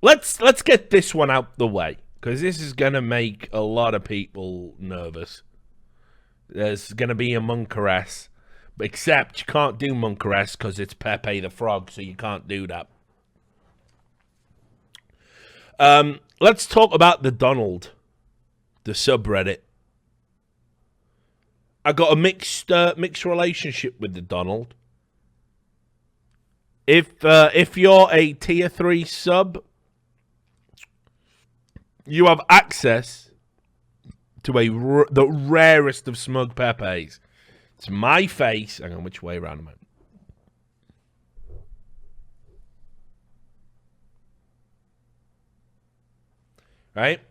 let's get this one out the way, because this is gonna make a lot of people nervous. There's gonna be a Monkaress, except you can't do Monkaress because it's Pepe the Frog, so you can't do that. Let's talk about the Donald, the subreddit. I got a mixed relationship with the Donald. If you're a tier 3 sub, you have access to the rarest of smug Pepes. It's my face. Hang on, which way around am I? Right.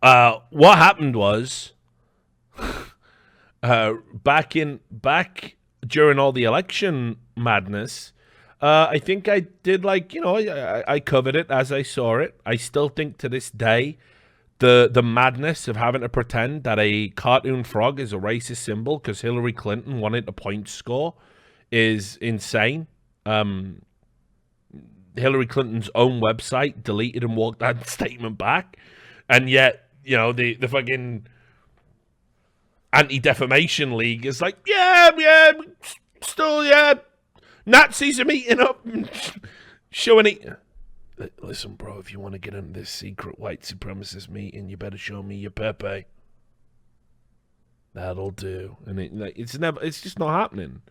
What happened was, back during all the election madness, I think I did, like, I covered it as I saw it. I still think to this day the madness of having to pretend that a cartoon frog is a racist symbol because Hillary Clinton wanted a point score is insane. Hillary Clinton's own website deleted and walked that statement back, and yet, the fucking Anti-Defamation League is like, yeah, still, yeah, Nazis are meeting up and showing it. Listen, bro, if you want to get into this secret white supremacist meeting, you better show me your Pepe. That'll do. And it's just not happening.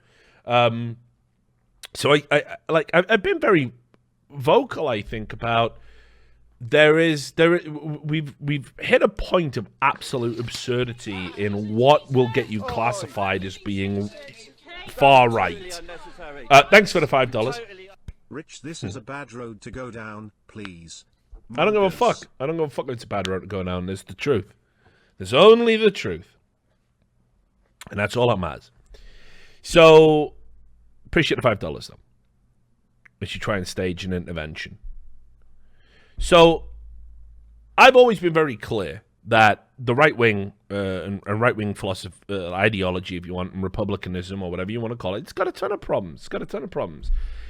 So I've been very vocal, I think, about we've hit a point of absolute absurdity in what will get you classified as being far right. Thanks for the $5. Rich, this is a bad road to go down, please. I don't give a fuck. I don't give a fuck if it's a bad road to go down. There's the truth. There's only the truth. And that's all that matters. So, appreciate the $5, though. We should try and stage an intervention. So, I've always been very clear that the right-wing and right-wing philosophy, ideology, if you want, and republicanism, or whatever you want to call it, it's got a ton of problems.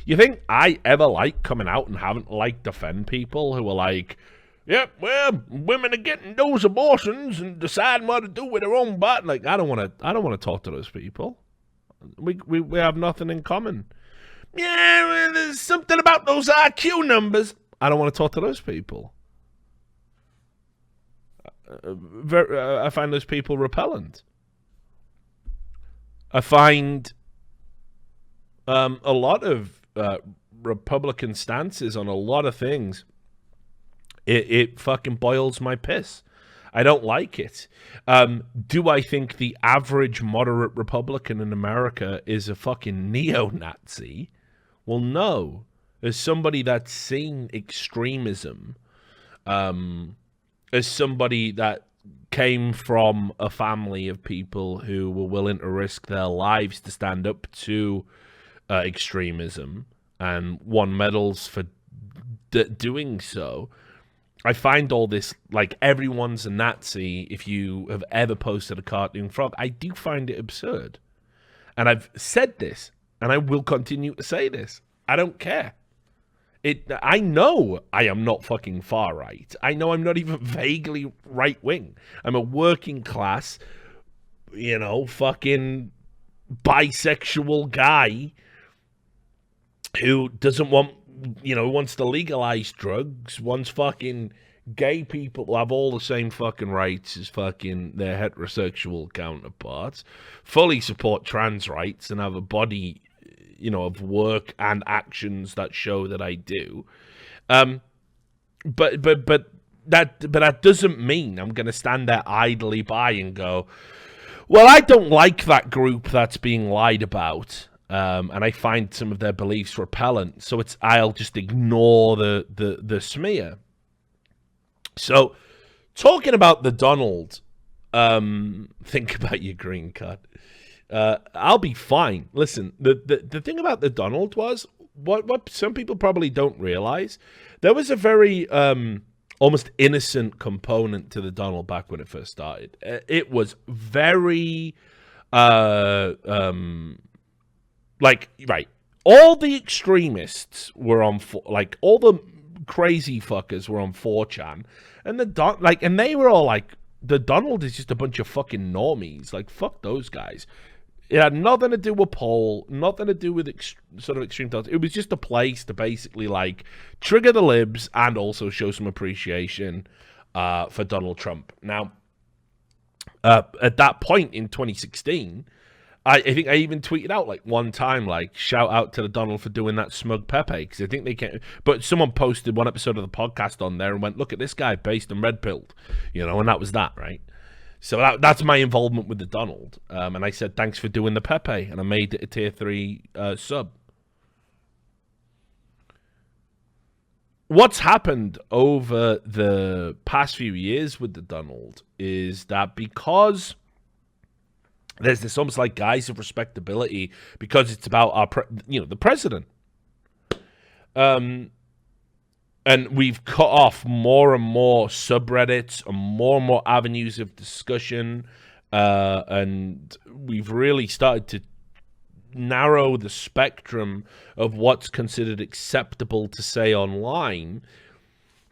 You think I ever like coming out and haven't defend people who are like, yep, well, women are getting those abortions and deciding what to do with their own body. Like, I don't want to talk to those people. We have nothing in common. Yeah, well, there's something about those IQ numbers. I don't want to talk to those people. I find those people repellent. I find a lot of Republican stances on a lot of things. It fucking boils my piss. I don't like it. Do I think the average moderate Republican in America is a fucking neo-Nazi? Well, no. As somebody that's seen extremism, as somebody that came from a family of people who were willing to risk their lives to stand up to extremism and won medals for doing so, I find all this, like, everyone's a Nazi if you have ever posted a cartoon frog. I do find it absurd. And I've said this, and I will continue to say this. I don't care. I know I am not fucking far right. I know I'm not even vaguely right wing. I'm a working class, fucking bisexual guy who doesn't want, wants to legalize drugs, wants fucking gay people to have all the same fucking rights as fucking their heterosexual counterparts, fully support trans rights and have a body, of work and actions that show that I do. But that doesn't mean I'm going to stand there idly by and go, well, I don't like that group that's being lied about. And I find some of their beliefs repellent, so I'll just ignore the smear. So, talking about the Donald, think about your green card. I'll be fine. Listen, the thing about the Donald was what some people probably don't realize. There was a very almost innocent component to the Donald back when it first started. It was very right. all the extremists were on, like, all the crazy fuckers were on 4chan, and and they were all like, the Donald is just a bunch of fucking normies. Like, fuck those guys. It had nothing to do with Paul, nothing to do with sort of extreme thoughts. It was just a place to basically, like, trigger the libs and also show some appreciation for Donald Trump. Now, at that point in 2016, I think I even tweeted out, like, one time, like, shout out to the Donald for doing that smug Pepe, because I think they can't. But someone posted one episode of the podcast on there and went, look at this guy based and red pilled, you know, and that was that, right? So that's my involvement with the Donald. And I said, thanks for doing the Pepe, and I made it a tier 3 sub. What's happened over the past few years with the Donald is that because there's this almost like guise of respectability, because it's about our, the president. And we've cut off more and more subreddits and more avenues of discussion. And we've really started to narrow the spectrum of what's considered acceptable to say online.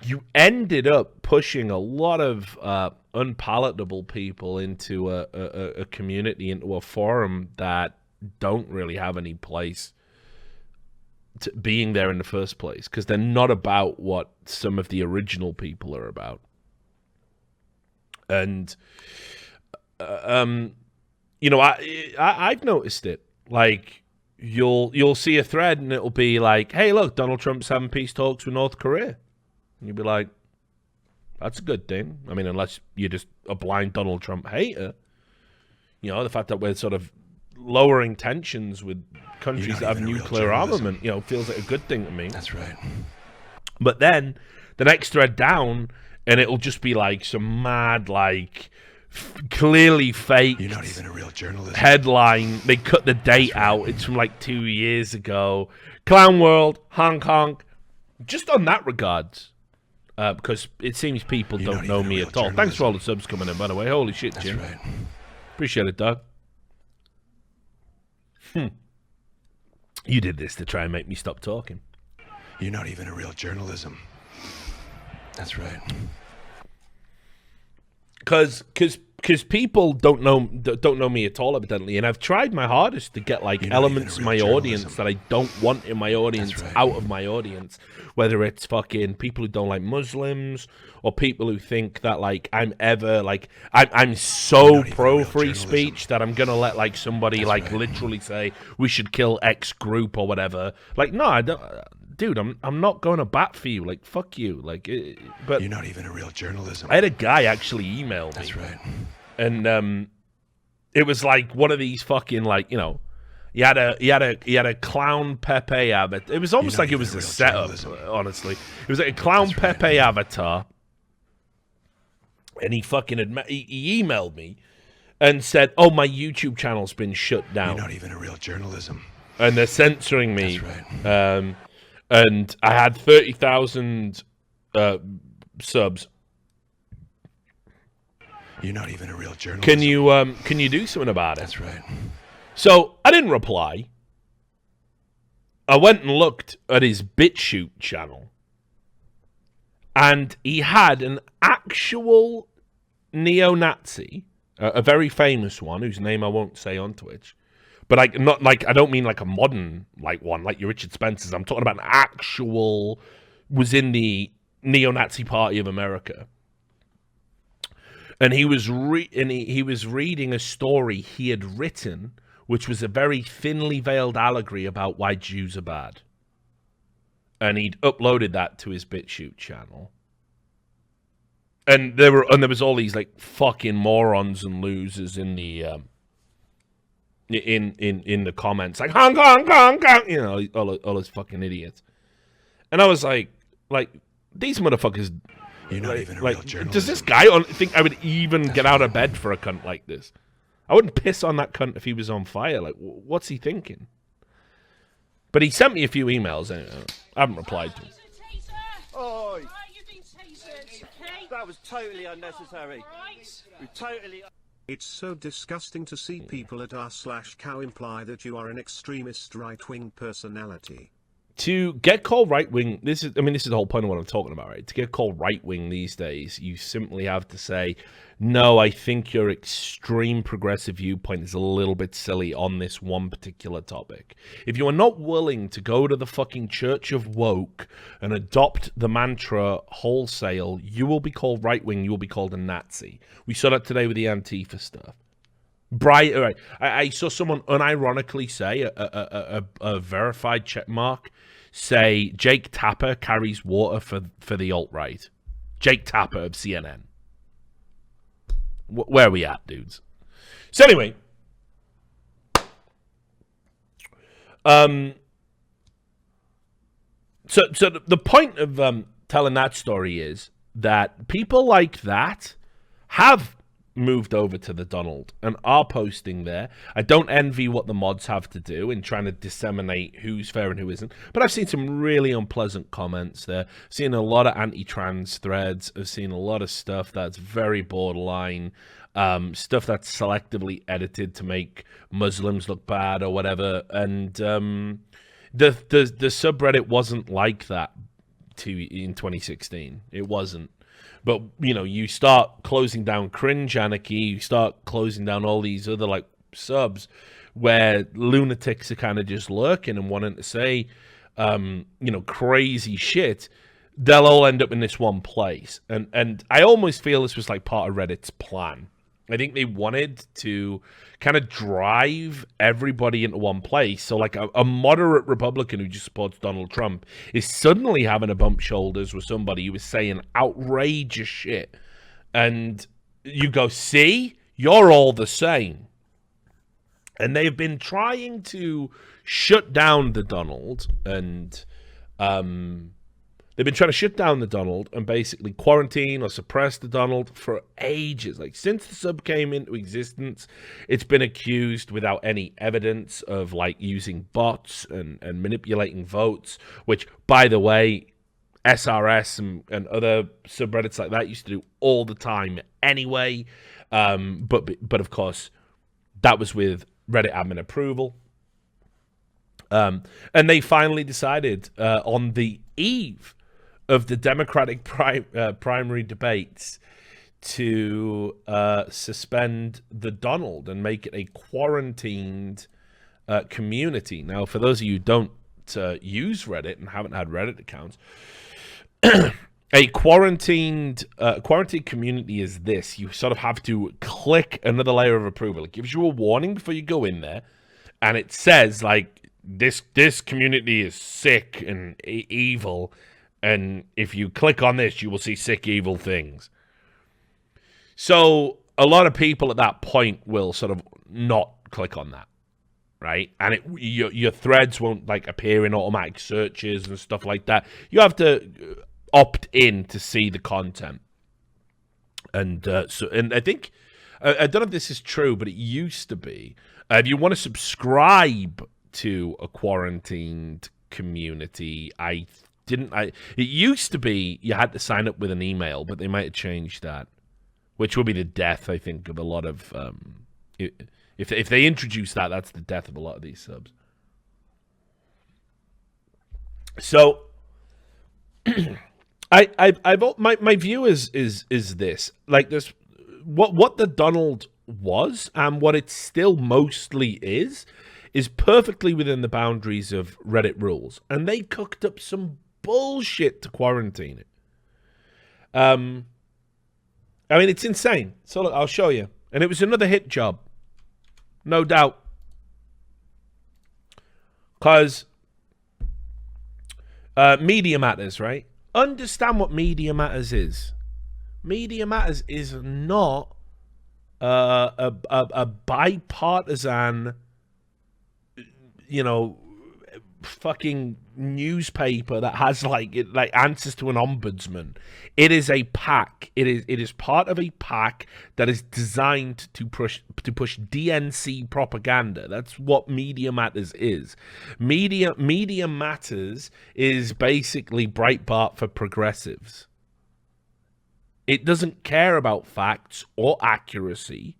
You ended up pushing a lot of unpalatable people into a community, into a forum that don't really have any place to being there in the first place, because they're not about what some of the original people are about. And I've noticed it. Like, you'll see a thread and it'll be like, hey, look, Donald Trump's having peace talks with North Korea. And you'll be like, that's a good thing. I mean, unless you're just a blind Donald Trump hater. You know, the fact that we're sort of lowering tensions with countries that have nuclear armament, feels like a good thing to me. That's right. But then the next thread down, and it'll just be like some mad, like, clearly fake. You're not even a real journalist. Headline. They cut the date out. It's from like 2 years ago. Clown World, Hong Kong. Just on that regards. Because it seems people don't know me at all. Thanks for all the subs coming in, by the way. Holy shit, Jim. That's right. Appreciate it, Doug. You did this to try and make me stop talking. You're not even a real journalism. That's right. Because people don't know me at all, evidently, and I've tried my hardest to get like elements of my audience that I don't want in my audience out of my audience, whether it's fucking people who don't like Muslims or people who think that like I'm so pro free speech that I'm gonna let like somebody literally say we should kill X group or whatever. Like, no, I don't. Dude, I'm not going to bat for you. Like, fuck you. Like, but you're not even a real journalism. I had a guy actually email me. That's right. And it was like one of these fucking like, he had a clown Pepe avatar. It was almost like it was a setup. Honestly, it was like a clown Pepe avatar. And he fucking he emailed me and said, "Oh, my YouTube channel's been shut down. You're not even a real journalism. And they're censoring me." That's right. And I had 30,000 subs. You're not even a real journalist. Can you do something about it? That's right. So I didn't reply. I went and looked at his BitChute channel, and he had an actual neo-Nazi, a very famous one whose name I won't say on Twitch. But I don't mean like a modern one like your Richard Spencer's. I'm talking about an actual, was in the neo-Nazi Party of America, and he was he was reading a story he had written, which was a very thinly veiled allegory about why Jews are bad, and he'd uploaded that to his BitChute channel. And there was all these like fucking morons and losers in the. In the comments, like Hong Kong, all those fucking idiots, and I was like these motherfuckers. You're not even a real journalist. Does this guy think I would even get out of bed for a cunt like this? I wouldn't piss on that cunt if he was on fire. Like, what's he thinking? But he sent me a few emails, and I haven't replied to him. Oi! That was totally unnecessary. Totally. It's so disgusting to see people at r/cow imply that you are an extremist right-wing personality. To get called right-wing, this is the whole point of what I'm talking about, right? To get called right-wing these days, you simply have to say, no, I think your extreme progressive viewpoint is a little bit silly on this one particular topic. If you are not willing to go to the fucking Church of Woke and adopt the mantra wholesale, you will be called right-wing, you will be called a Nazi. We saw that today with the Antifa stuff. Bright, right. I saw someone unironically say, a verified check mark, say Jake Tapper carries water for the alt-right. Jake Tapper of CNN. Where are we at, dudes? So anyway, so the point of telling that story is that people like that have moved over to the Donald and are posting there. I don't envy what the mods have to do in trying to disseminate who's fair and who isn't, but I've seen some really unpleasant comments there. I've seen a lot of anti-trans threads. I've seen a lot of stuff that's very borderline, stuff that's selectively edited to make Muslims look bad or whatever, and the subreddit wasn't like that in 2016. It wasn't. But, you know, you start closing down Cringe Anarchy, you start closing down all these other, like, subs where lunatics are kind of just lurking and wanting to say, you know, crazy shit, they'll all end up in this one place. And I almost feel this was, like, part of Reddit's plan. I think they wanted to kind of drive everybody into one place. So, like, a moderate Republican who just supports Donald Trump is suddenly having to bump shoulders with somebody who is saying outrageous shit. And you go, see? You're all the same. And they've been trying to shut down the Donald and they've been trying to shut down the Donald and basically quarantine or suppress the Donald for ages. Like, since the sub came into existence, it's been accused without any evidence of, like, using bots and manipulating votes, which, by the way, SRS and other subreddits like that used to do all the time anyway. But of course, that was with Reddit admin approval. And they finally decided on the eve of the Democratic primary debates to suspend the Donald and make it a quarantined community. Now, for those of you who don't use Reddit and haven't had Reddit accounts, a quarantined community is this. You sort of have to click another layer of approval. It gives you a warning before you go in there, and it says, like, this community is sick and evil, and if you click on this, you will see sick, evil things. So a lot of people at that point will sort of not click on that, right? And your threads won't, like, appear in automatic searches and stuff like that. You have to opt in to see the content. And and I think, I don't know if this is true, but it used to be, if you want to subscribe to a quarantined community, it used to be you had to sign up with an email, but they might have changed that, which will be the death, I think, of a lot of if they introduce that, that's the death of a lot of these subs. So my view is this, like, this, what the Donald was and what it still mostly is perfectly within the boundaries of Reddit rules, and they cooked up some bullshit to quarantine it. I mean, it's insane. So look, I'll show you. And it was another hit job, no doubt, because Media Matters, right? Understand what Media Matters is. Media Matters is not a bipartisan, you know, fucking newspaper that has like answers to an ombudsman. It is a PAC. It is part of a PAC that is designed to push DNC propaganda. That's what Media Matters is. Media Matters is basically Breitbart for progressives. It doesn't care about facts or accuracy,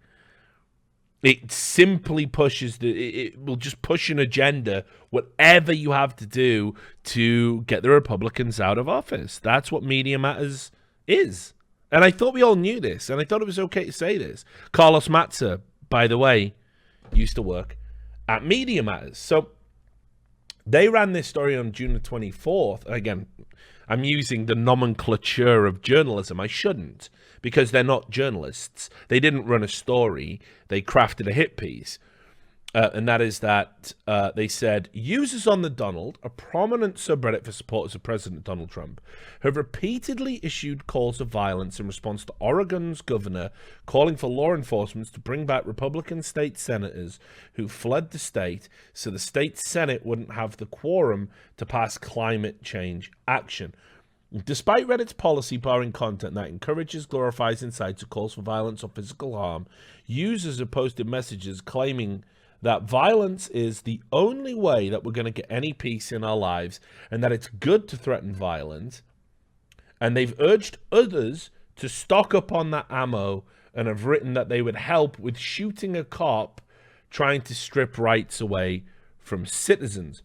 It simply pushes it will just push an agenda, whatever you have to do to get the Republicans out of office. That's what Media Matters is. And I thought we all knew this, and I thought it was okay to say this. Carlos Matza, by the way, used to work at Media Matters. So they ran this story on June the 24th. Again, I'm using the nomenclature of journalism. I shouldn't, because they're not journalists. They didn't run a story. They crafted a hit piece. And that is that they said, users on the Donald, a prominent subreddit for supporters of President Donald Trump, have repeatedly issued calls of violence in response to Oregon's governor calling for law enforcement to bring back Republican state senators who fled the state so the state Senate wouldn't have the quorum to pass climate change action. Despite Reddit's policy barring content that encourages, glorifies, incites, or calls for violence or physical harm, users have posted messages claiming that violence is the only way that we're going to get any peace in our lives, and that it's good to threaten violence. And they've urged others to stock up on that ammo, and have written that they would help with shooting a cop trying to strip rights away from citizens.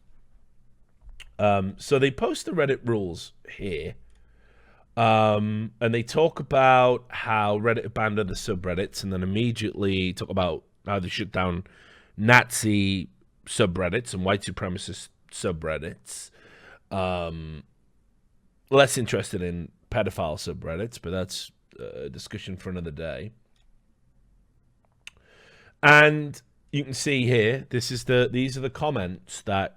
So they post the Reddit rules here. And they talk about how Reddit abandoned the subreddits, and then immediately talk about how they shut down Nazi subreddits and white supremacist subreddits. Less interested in pedophile subreddits, but that's a discussion for another day. And you can see here, these are the comments that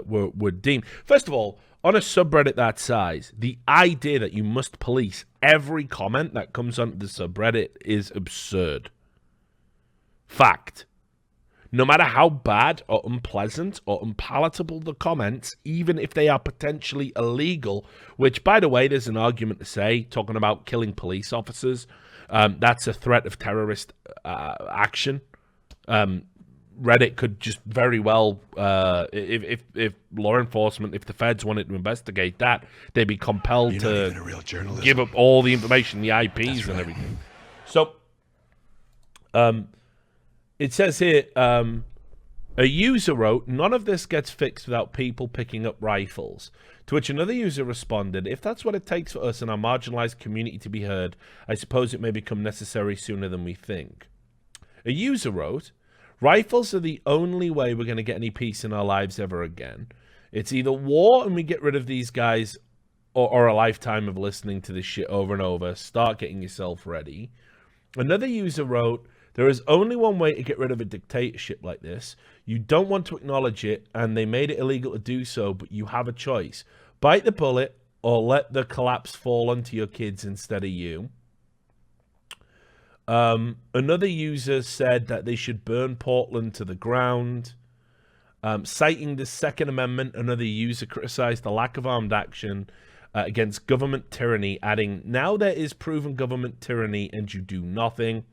were deemed. First of all, on a subreddit that size, the idea that you must police every comment that comes onto the subreddit is absurd. Fact. No matter how bad or unpleasant or unpalatable the comments, even if they are potentially illegal, which, by the way, there's an argument to say, talking about killing police officers, that's a threat of terrorist action. Reddit could just very well, if law enforcement, if the feds wanted to investigate that, they'd be compelled to give up all the information, the IPs and everything. So, it says here, a user wrote, none of this gets fixed without people picking up rifles. To which another user responded, if that's what it takes for us and our marginalized community to be heard, I suppose it may become necessary sooner than we think. A user wrote, rifles are the only way we're going to get any peace in our lives ever again. It's either war and we get rid of these guys, or a lifetime of listening to this shit over and over. Start getting yourself ready. Another user wrote, there is only one way to get rid of a dictatorship like this. You don't want to acknowledge it, and they made it illegal to do so, but you have a choice. Bite the bullet, or let the collapse fall onto your kids instead of you. Another user said that they should burn Portland to the ground. Citing the Second Amendment, another user criticized the lack of armed action against government tyranny, adding, now there is proven government tyranny and you do nothing.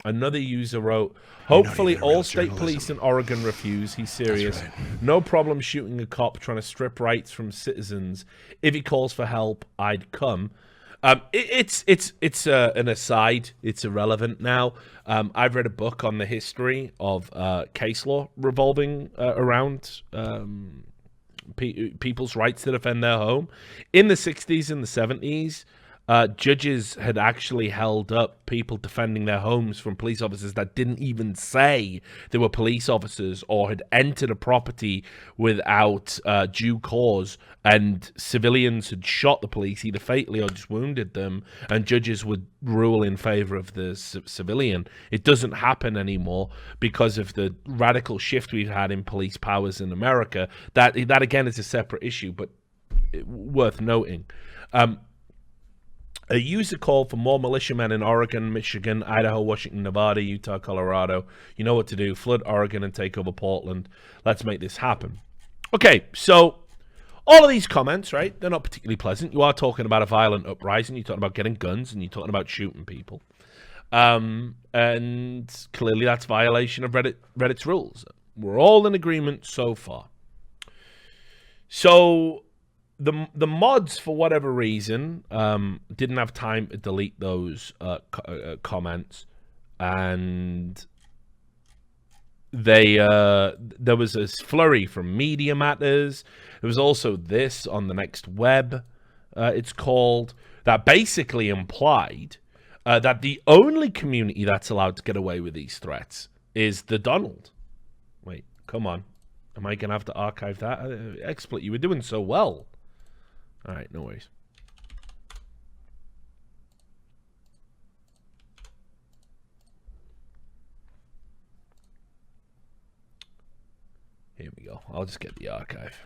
Another user wrote, hopefully all state police in Oregon refuse. He's serious. Right. No problem shooting a cop trying to strip rights from citizens. If he calls for help, I'd come. It's an aside. It's irrelevant now. I've read a book on the history of case law revolving around people's rights to defend their home. In the 60s and the 70s, judges had actually held up people defending their homes from police officers that didn't even say they were police officers or had entered a property without due cause, and civilians had shot the police either fatally or just wounded them, and judges would rule in favor of the civilian. It doesn't happen anymore because of the radical shift we've had in police powers in America. That again is a separate issue, but worth noting. A user called for more militiamen in Oregon, Michigan, Idaho, Washington, Nevada, Utah, Colorado. You know what to do. Flood Oregon and take over Portland. Let's make this happen. Okay, so all of these comments, right, they're not particularly pleasant. You are talking about a violent uprising. You're talking about getting guns, and you're talking about shooting people. And clearly that's violation of Reddit's rules. We're all in agreement so far. So the mods, for whatever reason, didn't have time to delete those comments, and there was a flurry from Media Matters. There was also this on the Next Web, it's called, that basically implied that the only community that's allowed to get away with these threats is the Donald. Wait, come on. Am I going to have to archive that? XSplit, you were doing so well. All right, no worries. Here we go. I'll just get the archive.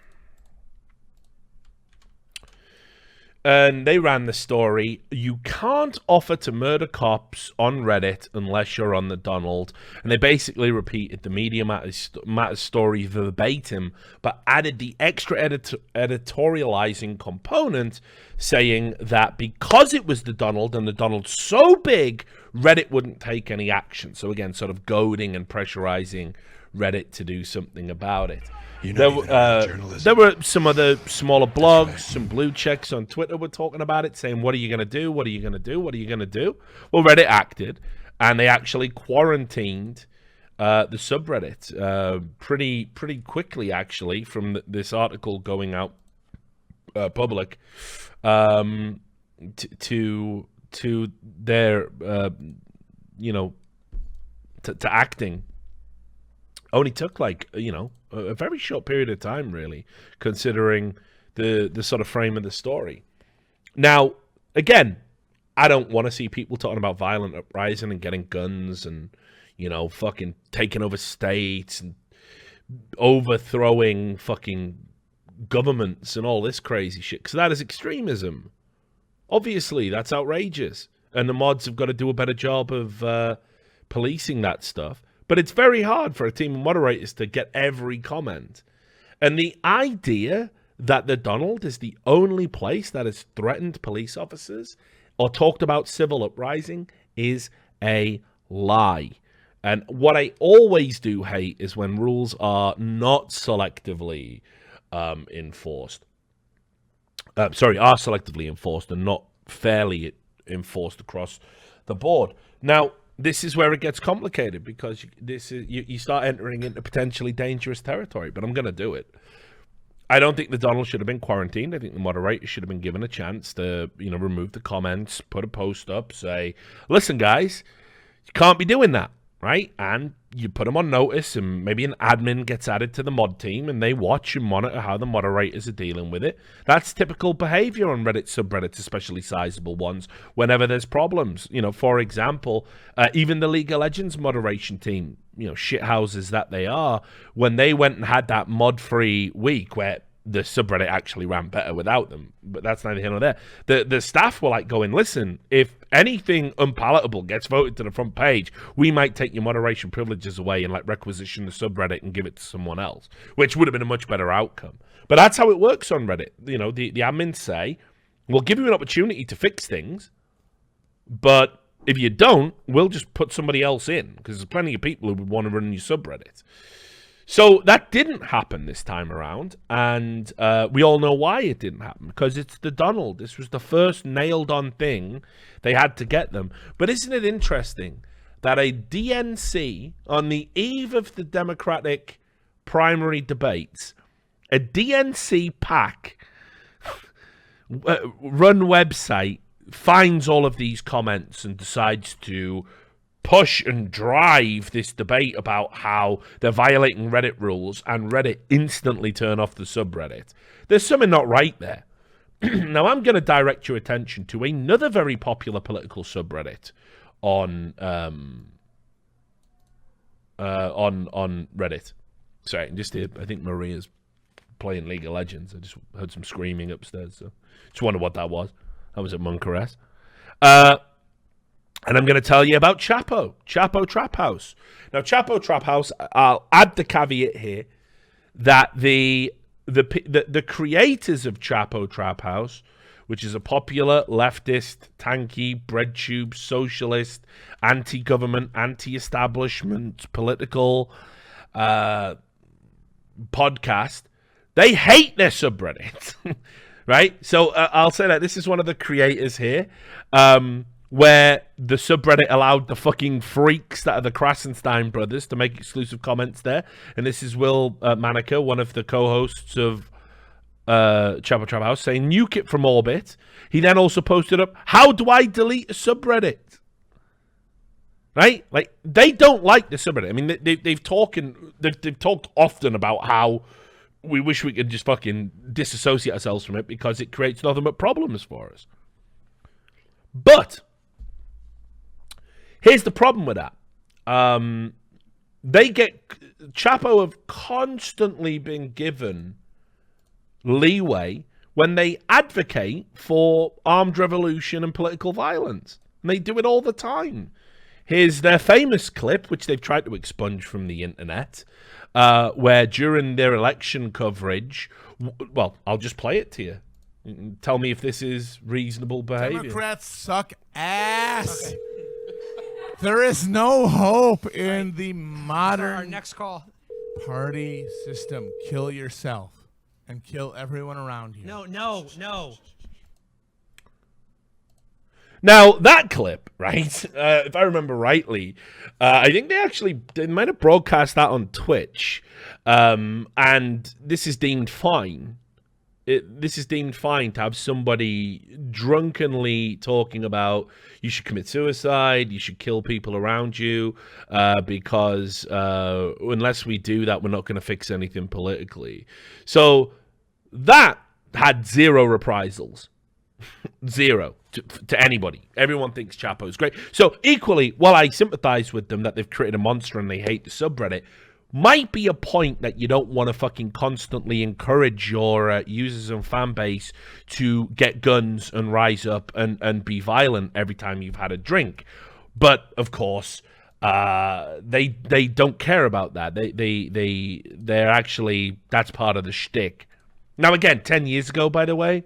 And they ran the story. You can't offer to murder cops on Reddit unless you're on the Donald. And they basically repeated the Media Matters story verbatim, but added the extra editorializing component, saying that because it was the Donald and the Donald's so big, Reddit wouldn't take any action. So again, sort of goading and pressurizing Reddit to do something about it. There were some other smaller blogs, some blue checks on Twitter were talking about it, saying, what are you going to do? What are you going to do? What are you going to do? Well, Reddit acted, and they actually quarantined the subreddit pretty quickly, actually, from this article going out public to their, to acting. Only took a very short period of time, really, considering the sort of frame of the story. Now, again, I don't want to see people talking about violent uprising and getting guns and, fucking taking over states and overthrowing fucking governments and all this crazy shit, because that is extremism. Obviously, that's outrageous. And the mods have got to do a better job of policing that stuff. But it's very hard for a team of moderators to get every comment. And the idea that the Donald is the only place that has threatened police officers or talked about civil uprising is a lie. And what I always do hate is when rules are not selectively enforced. Are selectively enforced and not fairly enforced across the board. Now, this is where it gets complicated, because you start entering into potentially dangerous territory, but I'm going to do it. I don't think the Donald should have been quarantined. I think the moderator should have been given a chance to, remove the comments, put a post up, say, listen, guys, you can't be doing that, right? And you put them on notice, and maybe an admin gets added to the mod team, and they watch and monitor how the moderators are dealing with it. That's typical behavior on Reddit subreddits, especially sizable ones, whenever there's problems. For example, even the League of Legends moderation team, shithouses that they are, when they went and had that mod-free week where the subreddit actually ran better without them, but that's neither here nor there. The staff were going, listen, if anything unpalatable gets voted to the front page, we might take your moderation privileges away and requisition the subreddit and give it to someone else, which would have been a much better outcome. But that's how it works on Reddit. The admins say, we'll give you an opportunity to fix things, but if you don't, we'll just put somebody else in, because there's plenty of people who would want to run your subreddit. So that didn't happen this time around, and we all know why it didn't happen, because it's the Donald. This was the first nailed-on thing they had to get them. But isn't it interesting that a DNC, on the eve of the Democratic primary debates, a DNC PAC run website finds all of these comments and decides to push and drive this debate about how they're violating Reddit rules, and Reddit instantly turn off the subreddit? There's something not right there. Now, I'm going to direct your attention to another very popular political subreddit on Reddit. Sorry, I think Maria's playing League of Legends. I just heard some screaming upstairs, so just wonder what that was. I was at Moncaress. And I'm going to tell you about Chapo Trap House. Now, Chapo Trap House, I'll add the caveat here that the creators of Chapo Trap House, which is a popular leftist, tanky, breadtube, socialist, anti-government, anti-establishment, political podcast, they hate their subreddit, right? So I'll say that this is one of the creators here. where the subreddit allowed the fucking freaks that are the Krasenstein brothers to make exclusive comments there. And this is Will Manica, one of the co-hosts of Chapo Trap House, saying, nuke it from orbit. He then also posted up, how do I delete a subreddit? Right? Like, they don't like the subreddit. I mean, they've talked often about how we wish we could just fucking disassociate ourselves from it because it creates nothing but problems for us. But here's the problem with that. Chapo have constantly been given leeway when they advocate for armed revolution and political violence. And they do it all the time. Here's their famous clip, which they've tried to expunge from the internet, where during their election coverage, well, I'll just play it to you. Tell me if this is reasonable behavior. Democrats suck ass. Okay. There is no hope in the modern our next call. Party system. Kill yourself and kill everyone around you. No. Now, that clip, right, if I remember rightly, I think they might have broadcast that on Twitch, and this is deemed fine. This is deemed fine to have somebody drunkenly talking about you should commit suicide, you should kill people around you, because unless we do that, we're not going to fix anything politically. So that had zero reprisals. Zero to anybody. Everyone thinks Chapo is great. So equally, while I sympathize with them that they've created a monster and they hate the subreddit, might be a point that you don't want to fucking constantly encourage your users and fan base to get guns and rise up and be violent every time you've had a drink. But of course, they don't care about that. They're actually, that's part of the shtick. Now again, 10 years ago, by the way,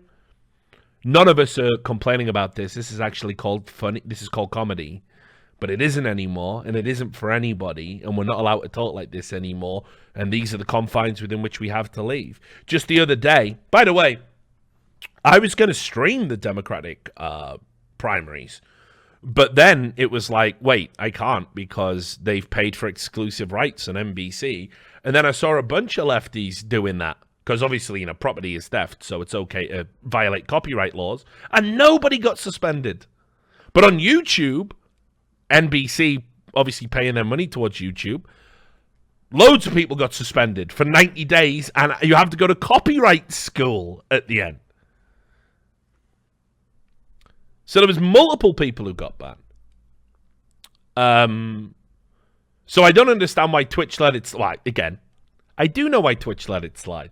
none of us are complaining about this. This is actually called funny. This is called comedy. But it isn't anymore, and it isn't for anybody, and we're not allowed to talk like this anymore, and these are the confines within which we have to leave. Just the other day, by the way, I was going to stream the Democratic primaries, but then it was like, wait, I can't because they've paid for exclusive rights on NBC, and then I saw a bunch of lefties doing that, because obviously, property is theft, so it's okay to violate copyright laws, and nobody got suspended. But on YouTube, NBC obviously paying their money towards YouTube, loads of people got suspended for 90 days, and you have to go to copyright school at the end. So there was multiple people who got banned. So I don't understand why Twitch let it slide. Again, I do know why Twitch let it slide.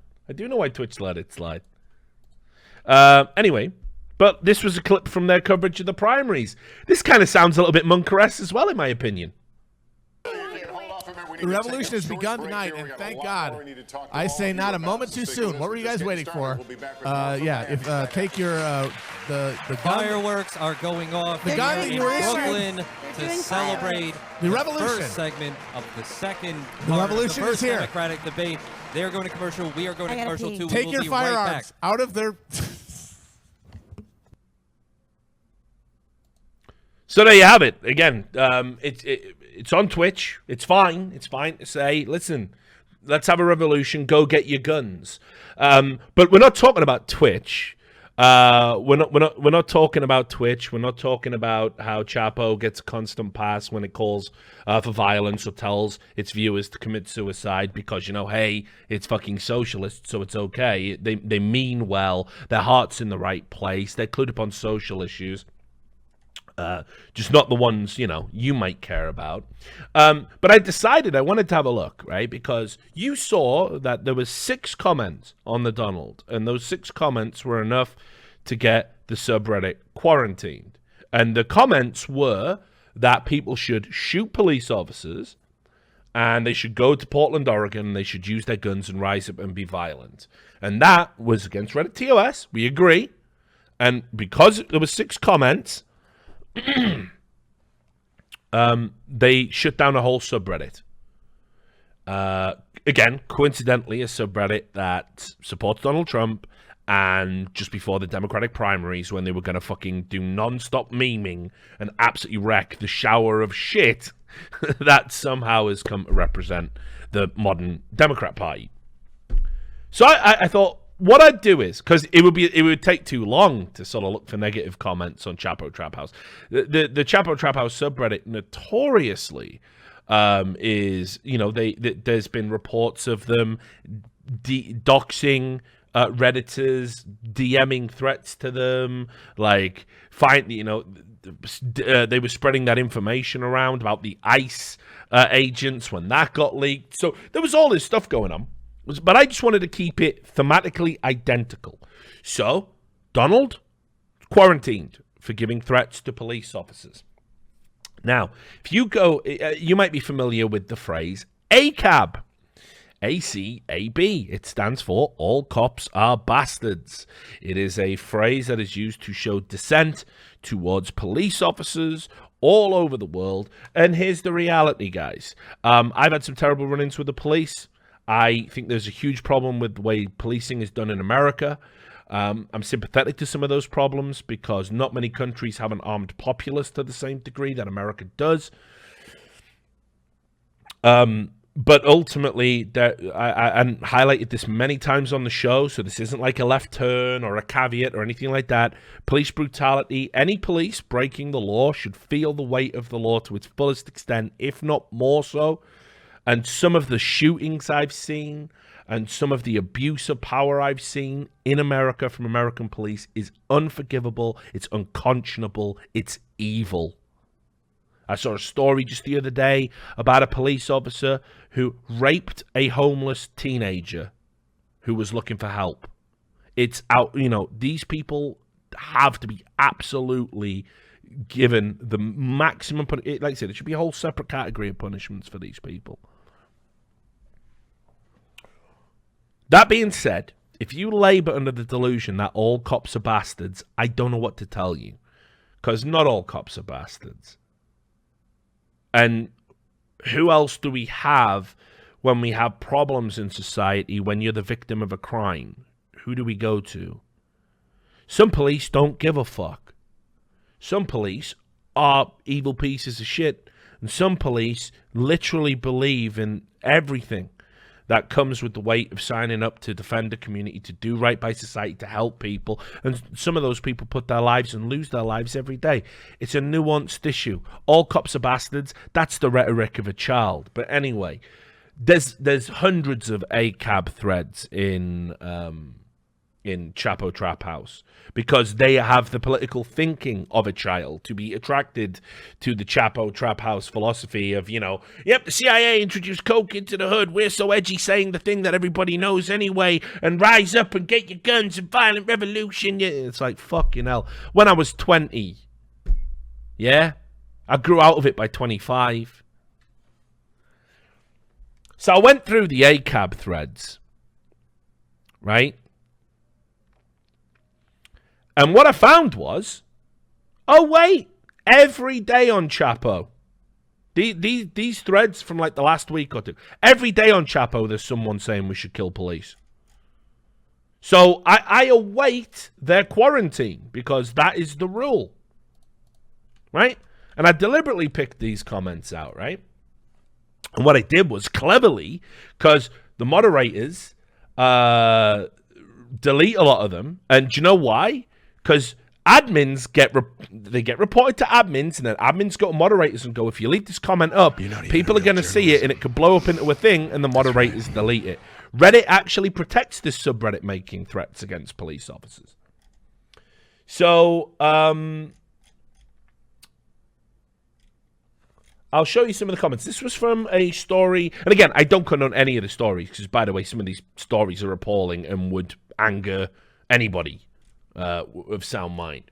Anyway, but this was a clip from their coverage of the primaries. This kind of sounds a little bit Monkeresque as well, in my opinion. The revolution has begun tonight, and thank God. I say not a moment too soon. What were you guys waiting for? Take your the fireworks are going off. The gun that you were Brooklyn to celebrate the revolution. First segment of the second. The revolution the first is here. Democratic debate. They are going to commercial. We are going to commercial too. Take your firearms out of their. So there you have it. Again, it's on Twitch. It's fine. It's fine to say, listen, let's have a revolution. Go get your guns. But we're not talking about Twitch. We're not talking about Twitch. We're not talking about how Chapo gets a constant pass when it calls for violence or tells its viewers to commit suicide because, hey, it's fucking socialist, so it's okay. They mean well. Their heart's in the right place. They're clued up on social issues. Just not the ones, you might care about. But I decided I wanted to have a look, right? Because you saw that there was 6 comments on the Donald, and those 6 comments were enough to get the subreddit quarantined. And the comments were that people should shoot police officers, and they should go to Portland, Oregon, and they should use their guns and rise up and be violent. And that was against Reddit TOS. We agree. And because there were 6 comments, they shut down a whole subreddit. Again, coincidentally, a subreddit that supports Donald Trump and just before the Democratic primaries, when they were going to fucking do non-stop memeing and absolutely wreck the shower of shit that somehow has come to represent the modern Democrat Party. So I thought what I'd do is, because it would take too long to sort of look for negative comments on Chapo Trap House. The Chapo Trap House subreddit notoriously is, you know, there's been reports of them doxing Redditors, DMing threats to them, like they were spreading that information around about the ICE agents when that got leaked. So there was all this stuff going on, but I just wanted to keep it thematically identical. So Donald quarantined for giving threats to police officers. Now, if you go, you might be familiar with the phrase ACAB. ACAB. It stands for All Cops Are Bastards. It is a phrase that is used to show dissent towards police officers all over the world. And here's the reality, guys. I've had some terrible run-ins with the police. I think there's a huge problem with the way policing is done in America. I'm sympathetic to some of those problems because not many countries have an armed populace to the same degree that America does. But ultimately, I highlighted this many times on the show, so this isn't like a left turn or a caveat or anything like that. Police brutality, any police breaking the law should feel the weight of the law to its fullest extent, if not more so. And some of the shootings I've seen and some of the abuse of power I've seen in America from American police is unforgivable, it's unconscionable, it's evil. I saw a story just the other day about a police officer who raped a homeless teenager who was looking for help. It's out, you know, these people have to be absolutely given the maximum, like I said, it should be a whole separate category of punishments for these people. That being said, if you labor under the delusion that all cops are bastards, I don't know what to tell you. Because not all cops are bastards. And who else do we have when we have problems in society when you're the victim of a crime? Who do we go to? Some police don't give a fuck. Some police are evil pieces of shit. And some police literally believe in everything that comes with the weight of signing up to defend the community, to do right by society, to help people. And some of those people put their lives and lose their lives every day. It's a nuanced issue. All cops are bastards. That's the rhetoric of a child. But anyway, there's hundreds of ACAB threads in Chapo Trap House because they have the political thinking of a child to be attracted to the Chapo Trap House philosophy of, you know, yep, the CIA introduced coke into the hood. We're so edgy saying the thing that everybody knows anyway, and rise up and get your guns and violent revolution. Yeah, it's like, fucking hell. When I was 20, yeah, I grew out of it by 25. So I went through the ACAB threads, right? And what I found was, oh wait, every day on Chapo, these threads from like the last week or two, every day on Chapo there's someone saying we should kill police. So I await their quarantine because that is the rule, right? And I deliberately picked these comments out, right? And what I did was cleverly, because the moderators delete a lot of them, and do you know why? Because admins get reported to admins, and then admins go to moderators and go, if you leave this comment up, people are going to see it, and it could blow up into a thing, and the moderators delete it. Reddit actually protects this subreddit making threats against police officers. So, I'll show you some of the comments. This was from a story, and again, I don't condone any of the stories, because, by the way, some of these stories are appalling and would anger anybody of sound mind.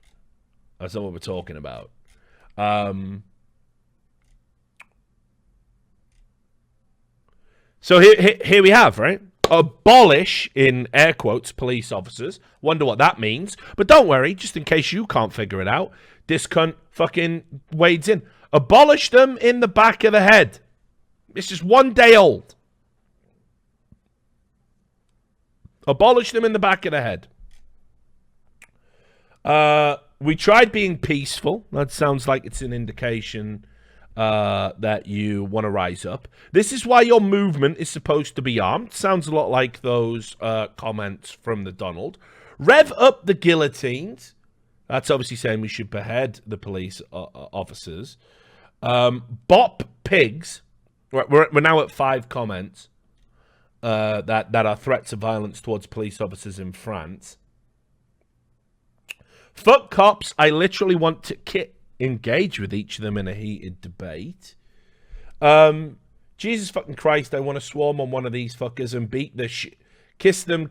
That's not what we're talking about. So here we have, right? Abolish, in air quotes, police officers. Wonder what that means. But don't worry, just in case you can't figure it out, this cunt fucking wades in. Abolish them in the back of the head. It's just 1 day old. Abolish them in the back of the head. We tried being peaceful. That sounds like it's an indication that you want to rise up. This is why your movement is supposed to be armed. Sounds a lot like those comments from the Donald. Rev up the guillotines. That's obviously saying we should behead the police officers. Bop pigs. We're now at 5 comments that are threats of violence towards police officers in France. Fuck cops. I literally want to engage with each of them in a heated debate. Jesus fucking Christ, I want to swarm on one of these fuckers and beat the shit. Kiss them,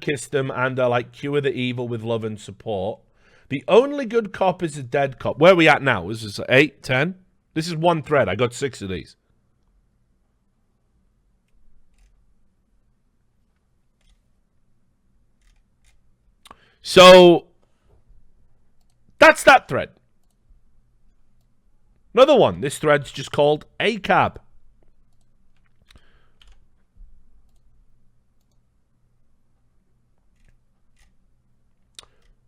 and like cure the evil with love and support. The only good cop is a dead cop. Where are we at now? Is this 8, 10? This is one thread. I got 6 of these. So that's that thread. Another one. This thread's just called ACAB.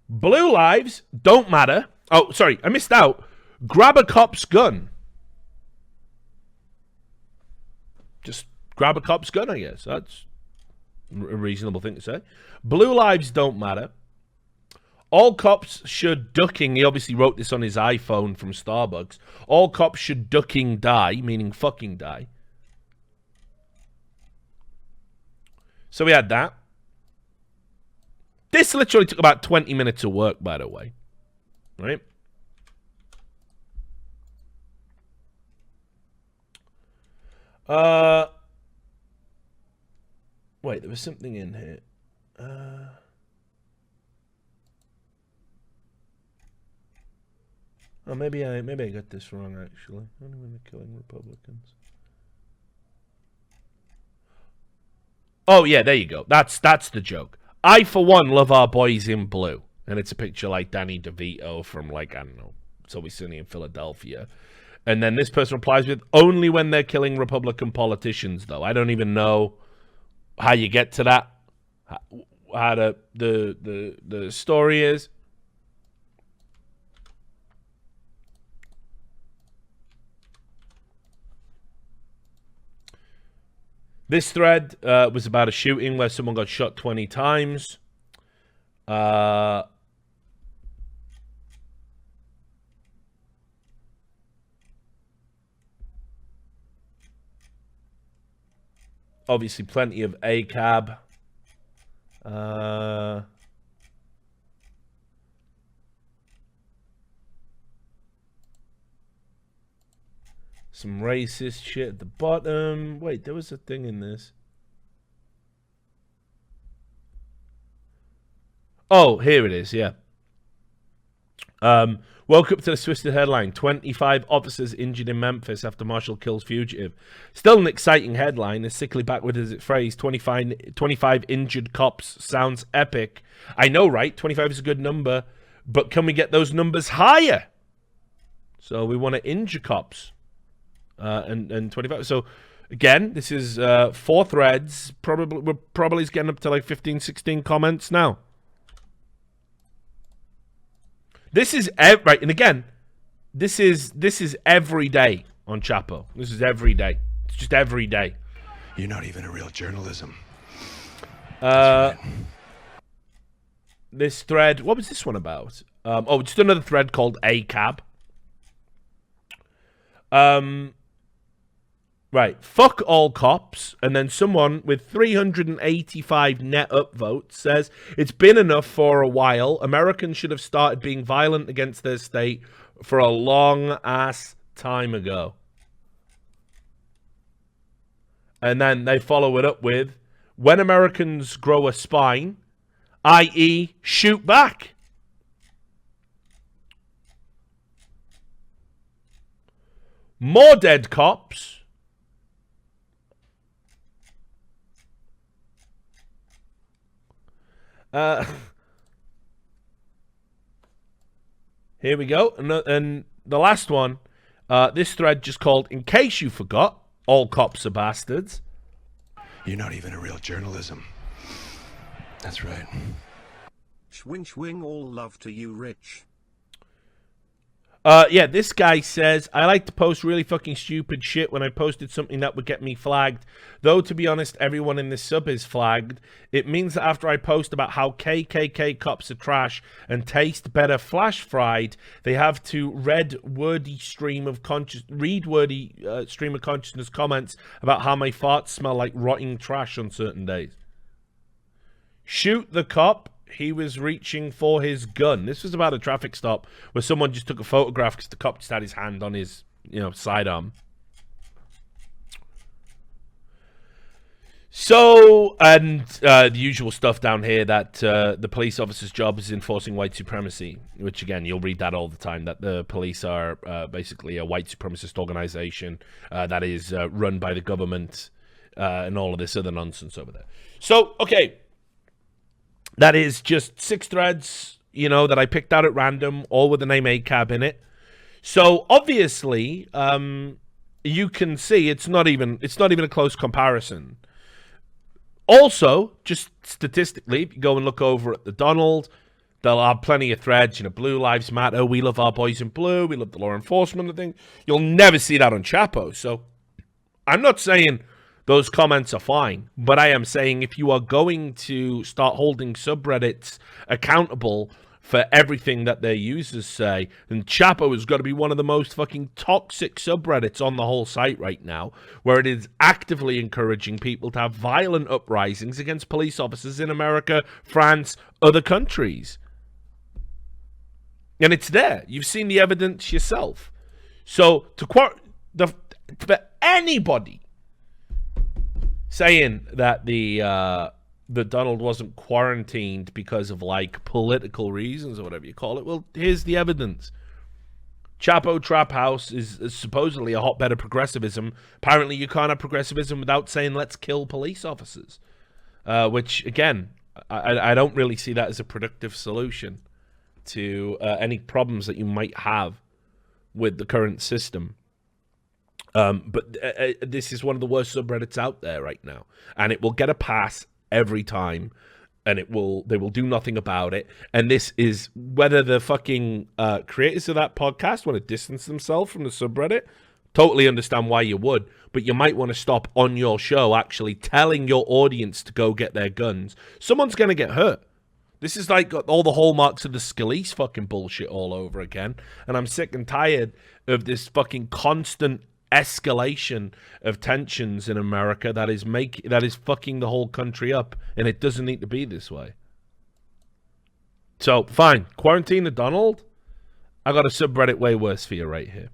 Blue lives don't matter. Oh, sorry, I missed out. Grab a cop's gun. Just grab a cop's gun, I guess. That's a reasonable thing to say. Blue lives don't matter. All cops should ducking. He obviously wrote this on his iPhone from Starbucks. All cops should ducking die, meaning fucking die. So we had that. This literally took about 20 minutes of work, by the way. Right? Wait, there was something in here. Oh, maybe I got this wrong, actually. Only when they're killing Republicans. Oh, yeah, there you go. That's the joke. I, for one, love our boys in blue. And it's a picture like Danny DeVito from, like, I don't know, It's Always Sunny in Philadelphia. And then this person replies with, only when they're killing Republican politicians, though. I don't even know how you get to that, how the story is. This thread was about a shooting where someone got shot 20 times. Obviously, plenty of ACAB. Some racist shit at the bottom. Wait, there was a thing in this. Oh, here it is, yeah. Woke up to the twisted headline. 25 officers injured in Memphis after Marshall kills fugitive. Still an exciting headline. As sickly backward as it phrased, 25 injured cops sounds epic. I know, right? 25 is a good number. But can we get those numbers higher? So we want to injure cops. And 25. So again, this is 4 threads. We're probably getting up to like 15, 16 comments now. This is right, and again, this is every day on Chapo. This is every day. It's just every day. You're not even a real journalism. Right. This thread. What was this one about? Just another thread called ACAB. Right, fuck all cops, and then someone with 385 net upvotes says, it's been enough for a while. Americans should have started being violent against their state for a long-ass time ago. And then they follow it up with, when Americans grow a spine, i.e. shoot back. More dead cops. Here we go. And the last one, this thread just called, in case you forgot, all cops are bastards. You're not even a real journalism. That's right. Swing, all love to you, Rich. Yeah, this guy says, I like to post really fucking stupid shit when I posted something that would get me flagged. Though, to be honest, everyone in this sub is flagged. It means that after I post about how KKK cops are trash and taste better flash fried, they have to read wordy stream of consciousness comments about how my farts smell like rotting trash on certain days. Shoot the cop. He was reaching for his gun. This was about a traffic stop where someone just took a photograph because the cop just had his hand on his, sidearm. So, and the usual stuff down here that the police officer's job is enforcing white supremacy, which, again, you'll read that all the time, that the police are basically a white supremacist organization that is run by the government and all of this other nonsense over there. So, okay. That is just 6 threads, that I picked out at random, all with the name ACAB in it. So obviously, you can see it's not even a close comparison. Also, just statistically, if you go and look over at the Donald, there'll have plenty of threads, Blue Lives Matter, we love our boys in blue, we love the law enforcement and thing. You'll never see that on Chapo. So I'm not saying those comments are fine, but I am saying if you are going to start holding subreddits accountable for everything that their users say, then Chapo has got to be one of the most fucking toxic subreddits on the whole site right now, where it is actively encouraging people to have violent uprisings against police officers in America, France, other countries. And it's there. You've seen the evidence yourself. So for anybody saying that the Donald wasn't quarantined because of political reasons or whatever you call it, well, here's the evidence. Chapo Trap House is supposedly a hotbed of progressivism. Apparently, you can't have progressivism without saying let's kill police officers, which again, I don't really see that as a productive solution to any problems that you might have with the current system. But this is one of the worst subreddits out there right now, and it will get a pass every time, and they will do nothing about it. And this is whether the fucking creators of that podcast want to distance themselves from the subreddit. Totally understand why you would, but you might want to stop on your show actually telling your audience to go get their guns. Someone's going to get hurt. This is like all the hallmarks of the Scalise fucking bullshit all over again, and I'm sick and tired of this fucking constant escalation of tensions in America that is fucking the whole country up, and it doesn't need to be this way. So fine, quarantine the Donald. I got a subreddit way worse for you right here.